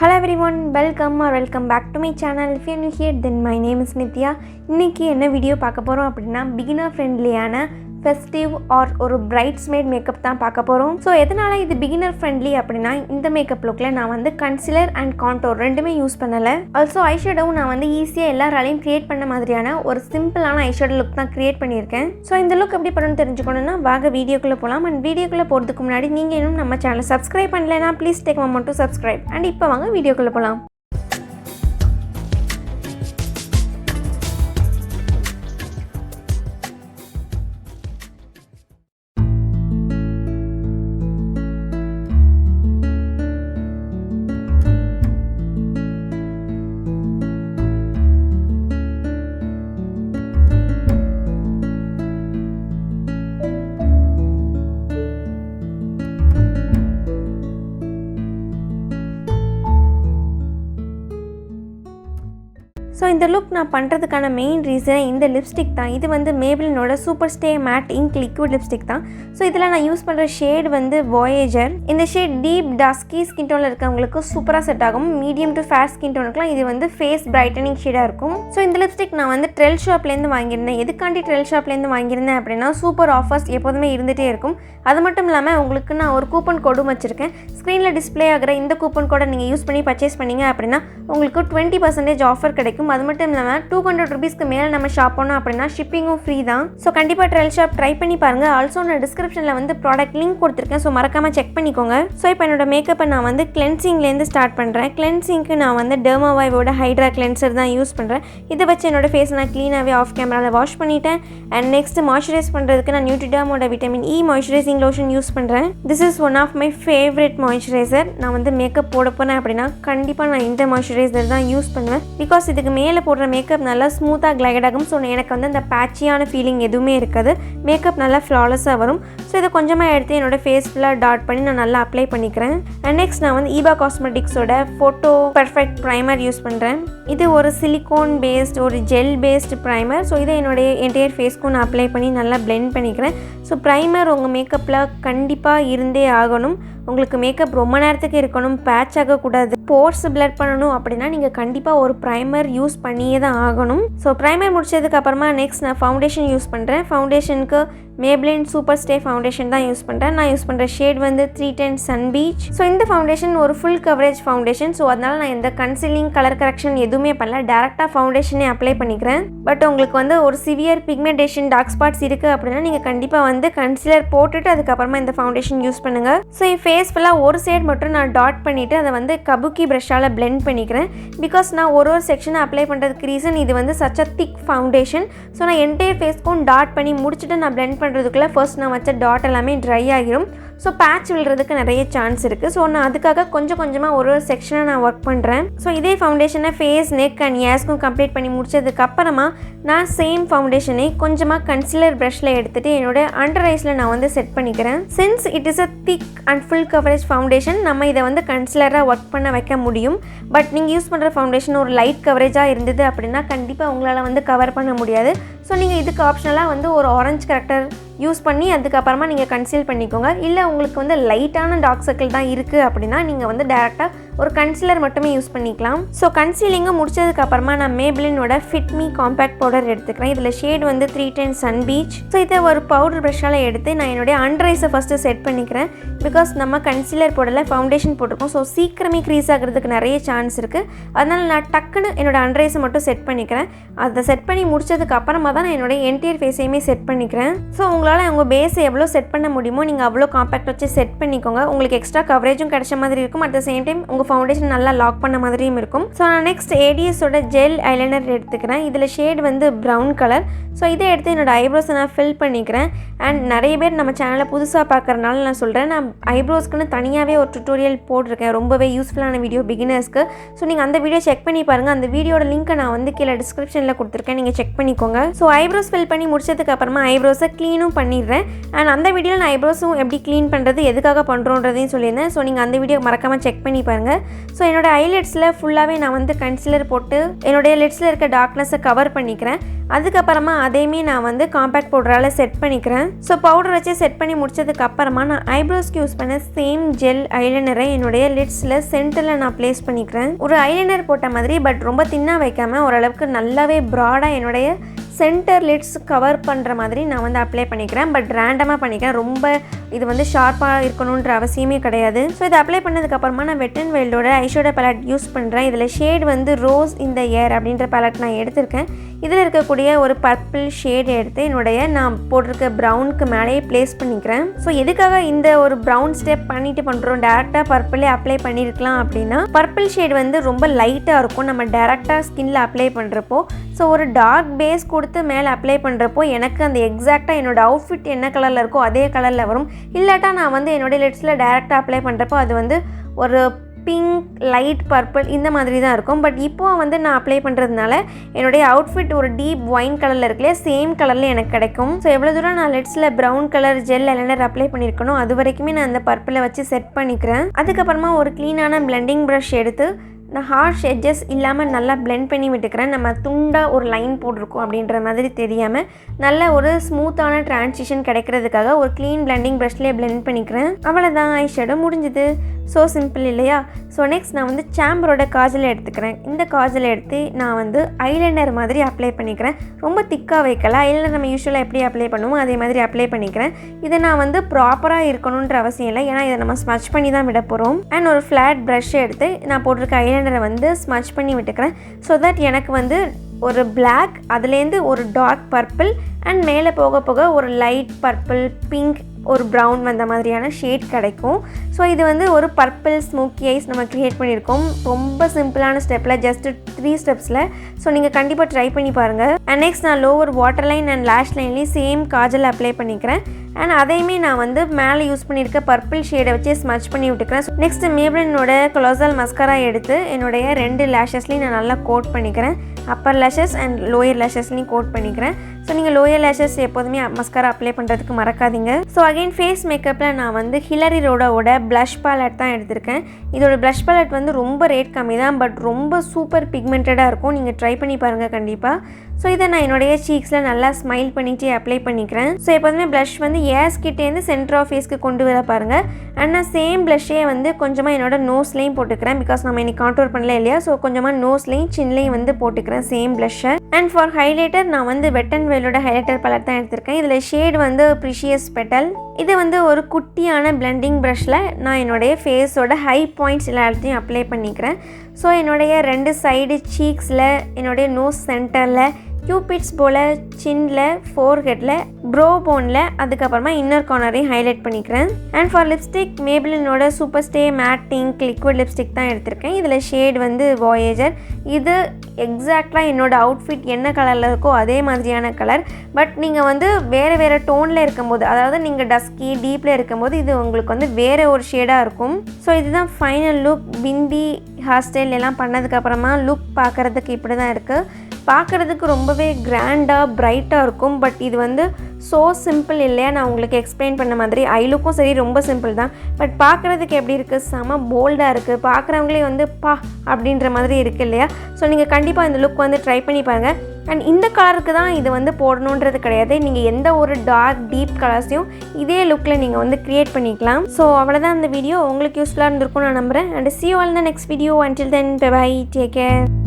Hello everyone, welcome back to my channel. If you are new here, then my name is Nithya. இன்னைக்கு என்ன video பார்க்க போறோம் அப்படினா beginner friendlyயான festive or ஒரு bridesmaid makeup தான் பார்க்க போறோம். சோ எதனால இது beginner friendly அப்படினா இந்த மேக்கப் லுக்ல நான் வந்து concealer and contour ரெண்டுமே யூஸ் பண்ணல. Also eyeshadow நான் வந்து ஈஸியா எல்லாராலையும் கிரியேட் பண்ண மாதிரியான ஒரு சிம்பிளான eyeshadow லுக் தான் கிரியேட் பண்ணியிருக்கேன். சோ இந்த லுக் எப்படி பண்ணனும் தெரிஞ்சுக்கணும்னா வாங்க வீடியோக்குள்ள போலாம். and வீடியோக்குள்ள போறதுக்கு முன்னாடி நீங்க இன்னும் நம்ம சேனலை subscribe பண்ணலனா please take a moment to subscribe. and இப்போ வாங்க வீடியோக்குள்ள போலாம். ஸோ இந்த லுக் நான் பண்ணுறதுக்கான மெயின் ரீசன் இந்த லிப்ஸ்டிக் தான். இது வந்து மேபிளினோட super stay matte ink liquid lipstick தான். ஸோ இதில் நான் யூஸ் பண்ணுற ஷேட் வந்து Voyager. இந்த ஷேட் டீப் டஸ்கி ஸ்கின் டோனில் இருக்கவங்களுக்கு சூப்பராக செட் ஆகும். மீடியம் டு ஃபேர் ஸ்கின் டோனுக்குலாம் இது வந்து ஃபேஸ் பிரைட்டனிங் ஷேடாக இருக்கும். ஸோ இந்த லிப்ஸ்டிக் நான் வந்து ட்ரெல் ஷாப்லேருந்து வாங்கியிருந்தேன். எதுக்காண்டி ட்ரெல் ஷாப்லேருந்து வாங்கியிருந்தேன் அப்படின்னா சூப்பர் ஆஃபர்ஸ் எப்போதுமே இருந்துகிட்டே இருக்கும். அது மட்டும் இல்லாமல் உங்களுக்கு நான் ஒரு கூப்பன் கோடும் வச்சுருக்கேன். ஸ்க்ரீனில் டிஸ்பிளே ஆகிற இந்த கூப்பன் கோடை நீங்கள் யூஸ் பண்ணி பர்ச்சேஸ் பண்ணிங்க அப்படின்னா உங்களுக்கு 20% ஆஃபர் கிடைக்கும். அது மட்டும் இல்லாமல் 200 ரூபீஸ்க்கு மேலே நம்ம ஷாப் பண்ணோம் அப்படின்னா ஷிப்பிங்கும் ஃப்ரீ தான். ஸோ கண்டிப்பாக ட்ரெல் ஷாப் ட்ரை பண்ணி பாருங்கள். ஆல்சோ நான் டிஸ்கிரிப்ஷனில் வந்து ப்ராடக்ட் லிங்க் கொடுத்துருக்கேன். ஸோ மறக்காமல் செக் பண்ணிக்கோங்க. ஸோ இப்போ என்னோட மேக்கப்பை நான் வந்து கிளென்சிங்லேருந்து ஸ்டார்ட் பண்ணுறேன். கிளென்சிங்க்கு நான் வந்து டெர்மாவைவோட ஹைட்ரா கிளென்சர் தான் யூஸ் பண்ணுறேன். இதை வச்சு என்னோட ஃபேஸ் நான் க்ளீனாகவே ஆஃப் கேமராவில் வாஷ் பண்ணிட்டேன். அண்ட் நெக்ஸ்ட் மாய்ஸ்சரைஸ் பண்ணுறதுக்கு நான் நியூட்ரிடாமோட vitamin E moisturising lotion use பண்ணுறேன். This is one of my favourite moisturiser. நான் வந்து மேக்கப் போட போனேன் அப்படின்னா கண்டிப்பாக நான் இந்த மாய்ஸ்சரைசர் தான் யூஸ் பண்ணுவேன். பிகாஸ் இதுக்கு மேலே போடுற மேக்கப் நல்லா ஸ்மூத்தாக கிளைட் ஆகும். ஸோ எனக்கு வந்து அந்த பேட்சியான ஃபீலிங் எதுவுமே இருக்காது. மேக்கப் நல்லா ஃப்ளாலஸாக வரும். ஸோ இதை கொஞ்சமாக எடுத்து என்னோடய ஃபேஸ் ஃபுல்லாக டாட் பண்ணி நான் நல்லா அப்ளை பண்ணிக்கிறேன். அண்ட் நெக்ஸ்ட் நான் வந்து ஈபா காஸ்மெட்டிக்ஸோட ஃபோட்டோ பர்ஃபெக்ட் ப்ரைமர் யூஸ் பண்ணுறேன். இது ஒரு சிலிகான் பேஸ்ட் ஒரு ஜெல் பேஸ்ட் ப்ரைமர். ஸோ இதை என்னுடைய என்டையர் ஃபேஸ்க்கும் நான் அப்ளை பண்ணி நல்லா பிளெண்ட் பண்ணிக்கிறேன். ஸோ ப்ரைமர் உங்கள் மேக்கப்பில் கண்டிப்பாக இருந்தே ஆகணும். உங்களுக்கு மேக்கப் ரொம்ப நேரத்துக்கு இருக்கணும், பேட்ச் ஆகக்கூடாது, போர்ஸ் பிளட் பண்ணணும் அப்படின்னா நீங்கள் கண்டிப்பாக ஒரு ப்ரைமர் யூஸ் பண்ணியே தான் ஆகணும். ஸோ ப்ரைமர் முடிச்சதுக்கு அப்புறமா நெக்ஸ்ட் நான் ஃபவுண்டேஷன் யூஸ் பண்ணுறேன். ஃபவுண்டேஷனுக்கு Maybelline சூப்பர் ஸ்டே ஃபவுண்டேஷன் தான் யூஸ் பண்ணுறேன். நான் யூஸ் பண்ணுற ஷேட் வந்து 310 சன் பீச். ஸோ இந்த ஃபவுண்டேஷன் ஒரு ஃபுல் கவரேஜ் ஃபவுண்டேஷன். ஸோ அதனால் நான் எந்த கன்சீலிங் கலர் கரெக்ஷன் எதுவுமே பண்ணல, டேரெக்டாக ஃபவுண்டேஷனே அப்ளை பண்ணிக்கிறேன். பட் உங்களுக்கு வந்து ஒரு சிவியர் பிக்மெண்டேஷன் டார்க் ஸ்பாட்ஸ் இருக்குது அப்படின்னா நீங்கள் கண்டிப்பாக வந்து கன்சீலர் போட்டுட்டு அதுக்கப்புறமா இந்த ஃபவுண்டேஷன் யூஸ் பண்ணுங்கள். ஸோ என் ஃபேஸ் ஃபுல்லாக ஒரு சைடு மட்டும் நான் டாட் பண்ணிவிட்டு அதை வந்து கபுக்கி ப்ரஷ்ஷால் பிளெண்ட் பண்ணிக்கிறேன். பிகாஸ் நான் ஒரு செக்ஷனை அப்ளை பண்ணுறதுக்கு ரீசன் இது வந்து such a thick foundation. So நான் என்டையர் ஃபேஸ்க்கும் டாட் பண்ணி முடிச்சுட்டு நான் பிளெண்ட் பண்ணுறதுக்குள்ளே ஃபர்ஸ்ட் நான் வச்ச டாட் எல்லாமே ட்ரை ஆகிரும். ஸோ பேட்ச் விழுறதுக்கு நிறைய சான்ஸ் இருக்குது. ஸோ நான் அதுக்காக கொஞ்சம் கொஞ்சமாக ஒரு செக்ஷனை நான் ஒர்க் பண்ணுறேன். ஸோ இதே ஃபவுண்டேஷனை ஃபேஸ் நெக் அண்ட் ஏஸ்க்கும் கம்ப்ளீட் பண்ணி முடிச்சதுக்கப்புறமா நான் சேம் ஃபவுண்டேஷனை கொஞ்சமாக கன்சீலர் ப்ரஷில் எடுத்துகிட்டு என்னோட அண்டர் ஐஸில் நான் வந்து செட் பண்ணிக்கிறேன். Since it is a thick and full coverage foundation நம்ம இதை வந்து கன்சீலராக ஒர்க் பண்ண வைக்க முடியும். பட் நீங்கள் யூஸ் பண்ணுற ஃபவுண்டேஷன் ஒரு லைட் கவரேஜாக இருந்தது அப்படின்னா கண்டிப்பாக உங்களால் வந்து கவர் பண்ண முடியாது. ஸோ நீங்கள் இதுக்கு ஆப்ஷனலாக வந்து ஒரு ஆரஞ்சு கரெக்டர் யூஸ் பண்ணி அதுக்கப்புறமா நீங்கள் கன்சீல் பண்ணிக்கோங்க. இல்லை உங்களுக்கு வந்து லைட்டான டார்க் சர்க்கிள் தான் இருக்குது அப்படின்னா நீங்கள் வந்து டேரெக்டாக ஒரு கன்சீலர் மட்டுமே யூஸ் பண்ணிக்கலாம். ஸோ கன்சீலிங்கை முடிச்சதுக்கப்புறமா நான் மேபிளினோட ஃபிட் மீ காம்பேக்ட் பவுடர் எடுத்துக்கிறேன். இதில் ஷேட் வந்து 310 சன் பீச். ஸோ இதை ஒரு பவுடர் ப்ரஷ்ஷால் எடுத்து நான் என்னுடைய அண்டர் ஐஸை ஃபஸ்ட்டு செட் பண்ணிக்கிறேன். பிகாஸ் நம்ம கன்சீலர் போடல ஃபவுண்டேஷன் போட்டிருக்கோம். ஸோ சீக்கிரமே க்ரீஸ் ஆகிறதுக்கு நிறைய சான்ஸ் இருக்குது. அதனால் நான் டக்குன்னு என்னோடய அண்டர் ஐஸை மட்டும் செட் பண்ணிக்கிறேன். அதை செட் பண்ணி முடிச்சதுக்கு அப்புறமா தான் நான் என்னோடய என்டையர் ஃபேஸையுமே செட் பண்ணிக்கிறேன். ஸோ உங்களால் உங்கள் பேஸை எவ்வளோ செட் பண்ண முடியுமோ நீங்கள் அவ்வளோ காம்பேக்ட் வச்சு செட் பண்ணிக்கோங்க. உங்களுக்கு எக்ஸ்ட்ரா கவரேஜும் கிடைச்ச மாதிரி இருக்கும். அட் த சேம் டைம் உங்கள் ஃபவுண்டேஷன் நல்லா லாக் பண்ண மாதிரியும் இருக்கும். ஸோ நான் நெக்ஸ்ட் ஏடிஎஸோட ஜெல் ஐலைனர் எடுத்துக்கிறேன். இதில் ஷேட் வந்து ப்ரௌன் கலர். ஸோ இதை எடுத்து என்னோடய ஐப்ரோஸை நான் ஃபில் பண்ணிக்கிறேன். அண்ட் நிறைய பேர் நம்ம சேனலை புதுசாக பார்க்குறனால நான் சொல்கிறேன், நான் ஐப்ரோஸ்க்குன்னு தனியாகவே ஒரு டுட்டோரியல் போட்டிருக்கேன், ரொம்பவே யூஸ்ஃபுல்லான வீடியோ பிகினர்ஸ்க்கு. ஸோ நீங்கள் அந்த வீடியோ செக் பண்ணி பாருங்கள். அந்த வீடியோட லிங்க்கை நான் வந்து கீழே டிஸ்கிரிப்ஷனில் கொடுத்துருக்கேன், நீங்கள் செக் பண்ணிக்கோங்க. ஸோ ஐப்ரோஸ் ஃபில் பண்ணி முடிச்சதுக்கு அப்புறமா ஐப்ரோஸை க்ளீனும் பண்ணிடுறேன். அண்ட் அந்த வீடியோவில் நான் ஐப்ரோஸும் எப்படி க்ளீன் பண்ணுறது எதுக்காக பண்ணுறோன்றதையும் சொல்லியிருந்தேன். ஸோ நீங்கள் அந்த வீடியோ மறக்காமல் செக் பண்ணி பாருங்கள். ஸோ என்னோடய ஐலிட்ஸில் ஃபுல்லாகவே நான் வந்து கன்சிலர் போட்டு என்னுடைய லிட்ஸில் இருக்க டார்க்னஸை கவர் பண்ணிக்கிறேன். அதுக்கப்புறமா அதையுமே நான் வந்து காம்பேக்ட் பவுடரால் செட் பண்ணிக்கிறேன். ஸோ பவுடர் வச்சு செட் பண்ணி முடிச்சதுக்கப்புறமா நான் ஐப்ரோஸ்க்கு யூஸ் பண்ண சேம் ஜெல் ஐலைனரை என்னுடைய லிட்ஸில் சென்டரில் நான் ப்ளேஸ் பண்ணிக்கிறேன். ஒரு ஐலைனர் போட்ட மாதிரி பட் ரொம்ப தின்னாக வைக்காமல் ஓரளவுக்கு நல்லாவே ப்ராடாக என்னுடைய சென்டர் லிட்ஸ் கவர் பண்ணுற மாதிரி நான் வந்து அப்ளை பண்ணிக்கிறேன். பட் ரேண்டமாக பண்ணிக்கிறேன். ரொம்ப இது வந்து ஷார்ப்பாக இருக்கணுன்ற அவசியமே கிடையாது. ஸோ இதை அப்ளை பண்ணதுக்கப்புறமா நான் வெட் அண்ட் வைல்டோட ஐஷேடோ பேலட் யூஸ் பண்ணுறேன். இதில் ஷேட் வந்து ரோஸ் இன் த ஏர் அப்படின்ற பேலட் நான் எடுத்திருக்கேன். இதில் இருக்கக்கூடிய ஒரு பர்பிள் ஷேட் எடுத்து என்னுடைய நான் போட்டிருக்க ப்ரௌனுக்கு மேலேயே ப்ளேஸ் பண்ணிக்கிறேன். ஸோ எதுக்காக இந்த ஒரு ப்ரௌன் ஸ்டெப் பண்ணிட்டு பண்ணுறோம், டேரெக்டாக பர்பிளே அப்ளை பண்ணியிருக்கலாம் அப்படின்னா பர்பிள் ஷேட் வந்து ரொம்ப லைட்டாக இருக்கும் நம்ம டேரெக்டாக ஸ்கின்ல அப்ளை பண்ணுறப்போ. ஸோ ஒரு டார்க் பேஸ் கொடுத்து மேலே அப்ளை பண்ணுறப்போ எனக்கு அந்த எக்ஸாக்டாக என்னோடய அவுட்ஃபிட் என்ன கலரில் இருக்கோ அதே கலரில் வரும். இல்லாட்டா நான் வந்து என்னுடைய லிட்ஸில் டேரெக்டாக அப்ளை பண்ணுறப்போ அது வந்து ஒரு பிங்க், லைட் பர்பிள் இந்த மாதிரி தான் இருக்கும். பட் இப்போது வந்து நான் அப்ளை பண்ணுறதுனால என்னுடைய அவுட்ஃபிட் ஒரு டீப் ஒயின் கலரில் இருக்குல்லையே சேம் கலரில் எனக்கு கிடைக்கும். ஸோ எவ்வளோ தூரம் நான் லிட்ஸில் brown colour gel eyeliner apply பண்ணியிருக்கணும் அது வரைக்குமே நான் அந்த பர்பிளை வச்சு செட் பண்ணிக்கிறேன். அதுக்கப்புறமா ஒரு க்ளீனான பிளெண்டிங் ப்ரஷ் எடுத்து நான் ஹார்ஷ் எட்ஜஸ் இல்லாமல் நல்லா பிளெண்ட் பண்ணி விட்டுக்கிறேன். நம்ம துண்டாக ஒரு லைன் போட்டிருக்கோம் அப்படின்ற மாதிரி தெரியாமல் நல்ல ஒரு ஸ்மூத்தான ட்ரான்சிஷன் கிடைக்கிறதுக்காக ஒரு க்ளீன் பிளெண்டிங் ப்ரஷ்லேயே பிளெண்ட் பண்ணிக்கிறேன். அவ்வளோதான், ஐ ஷேடோ முடிஞ்சுது. ஸோ சிம்பிள் இல்லையா? ஸோ நெக்ஸ்ட் நான் வந்து சாம்பரோட காஜலை எடுத்துக்கிறேன். இந்த காஜலை எடுத்து நான் வந்து ஐலைனர் மாதிரி அப்ளை பண்ணிக்கிறேன். ரொம்ப திக்காக வைக்கல, ஐலைனர் நம்ம யூஸ்வலாக எப்படி அப்ளை பண்ணுவோம் அதே மாதிரி அப்ளை பண்ணிக்கிறேன். இதை நான் வந்து ப்ராப்பராக இருக்கணுன்ற அவசியம் இல்லை, ஏன்னா இதை நம்ம ஸ்மச் பண்ணி தான் விட போகிறோம். அண்ட் ஒரு ஃப்ளாட் ப்ரஷ்ஷை எடுத்து நான் போட்டிருக்க ஐலைனரை வந்து ஸ்மச் பண்ணி விட்டுக்கிறேன். ஸோ தட் எனக்கு வந்து ஒரு பிளாக், அதுலேருந்து ஒரு டார்க் பர்பிள் அண்ட் மேலே போக போக ஒரு லைட் பர்பிள், பிங்க், ஒரு ப்ரௌன் வந்த மாதிரியான ஷேட் கிடைக்கும். ஸோ இது வந்து ஒரு பர்பிள் ஸ்மோக்கி ஐஸ் நம்ம க்ரியேட் பண்ணியிருக்கோம். ரொம்ப சிம்பிளான ஸ்டெப்பில், ஜஸ்ட்டு 3 ஸ்டெப்ஸில். ஸோ நீங்கள் கண்டிப்பாக ட்ரை பண்ணி பாருங்கள். அண்ட் நெக்ஸ்ட் நான் lower water line and lash லைன்லேயும் சேம் காஜல் அப்ளை பண்ணிக்கிறேன். அண்ட் அதையுமே நான் வந்து மேலே யூஸ் பண்ணியிருக்க பர்பிள் ஷேடை வச்சு ஸ்மச் பண்ணி விட்டுக்கிறேன். நெக்ஸ்ட்டு மேப்ளினோட colossal mascara எடுத்து என்னுடைய 2 லேஷஸ்லையும் நான் நல்லா கோட் பண்ணிக்கிறேன். அப்பர் லேஷஸ் அண்ட் லோயர் லேஷஸ்லையும் கோட் பண்ணிக்கிறேன். ஸோ நீங்கள் லோயர் லேஷஸ் எப்போதுமே மஸ்காரா அப்ளை பண்ணுறதுக்கு மறக்காதீங்க. ஸோ அகைன் ஃபேஸ் மேக்கப்பில் நான் வந்து ஹிலரிரோடாவோட ப்ளஷ் பேலட் தான் எடுத்திருக்கேன். இதோட ப்ளஷ் பேலட் வந்து ரொம்ப ரேட் கம்மி தான், பட் ரொம்ப சூப்பர் பிக்மெண்டடாக இருக்கும். நீங்கள் ட்ரை பண்ணி பாருங்கள் கண்டிப்பாக. ஸோ இதை நான் என்னுடைய சீக்ஸில் நல்லா ஸ்மைல் பண்ணிட்டு அப்ளை பண்ணிக்கிறேன். ஸோ எப்போதுமே ப்ளஷ் வந்து ஏஸ்கிட்டேருந்து சென்டர் ஆஃப் ஃபேஸ்க்கு கொண்டு வர பாருங்கள். அண்ட் நான் சேம் ப்ளஷ்ஷே வந்து கொஞ்சமாக என்னோட நோஸ்லேயும் போட்டுக்கிறேன். பிகாஸ் நம்ம இன்னைக்கு கான்டோர் பண்ணல இல்லையா, ஸோ கொஞ்சமாக நோஸ்லேயும் சின்லேயும் வந்து போட்டுக்கிறேன் சேம் ப்ளஷ்ஷை. அண்ட் ஃபார் ஹைலைட்டர் நான் வந்து வெட் அண்ட் வைல்டோட ஹைலைட்டர் பேலட் தான் எடுத்திருக்கேன். இதில் ஷேட் வந்து ப்ரிஷியஸ் பெட்டல். இது வந்து ஒரு குட்டியான பிளெண்டிங் ப்ரஷில் நான் என்னுடைய ஃபேஸோட ஹை பாயிண்ட்ஸ் எல்லாத்தையும் அப்ளை பண்ணிக்கிறேன். ஸோ என்னுடைய 2 சைடு சீக்ஸில், என்னுடைய நோஸ் சென்டரில், கியூபிட்ஸ் போல், சின்னில், ஃபோர்ஹெட்டில், ப்ரோ போனில், அதுக்கப்புறமா இன்னர் கார்னரையும் ஹைலைட் பண்ணிக்கிறேன். அண்ட் ஃபார் லிப்ஸ்டிக் மேபிளினோட super stay matte pink liquid lipstick தான் எடுத்திருக்கேன். இதில் ஷேட் வந்து வாயேஜர். இது எக்ஸாக்டாக என்னோடய அவுட்ஃபிட் என்ன கலரில் இருக்கோ அதே மாதிரியான கலர். பட் நீங்கள் வந்து வேறு டோனில் இருக்கும்போது, அதாவது நீங்கள் டஸ்கி டீப்பில் இருக்கும்போது இது உங்களுக்கு வந்து வேறு ஒரு ஷேடாக இருக்கும். ஸோ இதுதான் ஃபைனல் லுக். பிந்தி ஹேர் ஸ்டைல் எல்லாம் பண்ணதுக்கப்புறமா லுக் பார்க்குறதுக்கு இப்படி தான் இருக்குது. பார்க்குறதுக்கு ரொம்பவே கிராண்டாக பிரைட்டாக இருக்கும். பட் இது வந்து ஸோ சிம்பிள் இல்லையா, நான் உங்களுக்கு எக்ஸ்பிளைன் பண்ண மாதிரி. ஐ லுக்கும் சரி ரொம்ப சிம்பிள் தான், பட் பார்க்குறதுக்கு எப்படி இருக்குது, செம போல்டாக இருக்குது. பார்க்குறவங்களே வந்து பா அப்படின்ற மாதிரி இருக்குது இல்லையா. ஸோ நீங்கள் கண்டிப்பாக இந்த லுக் வந்து ட்ரை பண்ணி பாருங்கள். அண்ட் இந்த கலருக்கு தான் இது வந்து போடணுன்றது கிடையாது. நீங்கள் எந்த ஒரு டார்க் டீப் கலர்ஸையும் இதே லுக்கில் நீங்கள் வந்து க்ரியேட் பண்ணிக்கலாம். ஸோ அவ்வளோதான் இந்த வீடியோ. உங்களுக்கு யூஸ்ஃபுல்லாக இருந்திருக்கும் நான் நம்புகிறேன். And see you all in the next video. Until then, bye bye, take care.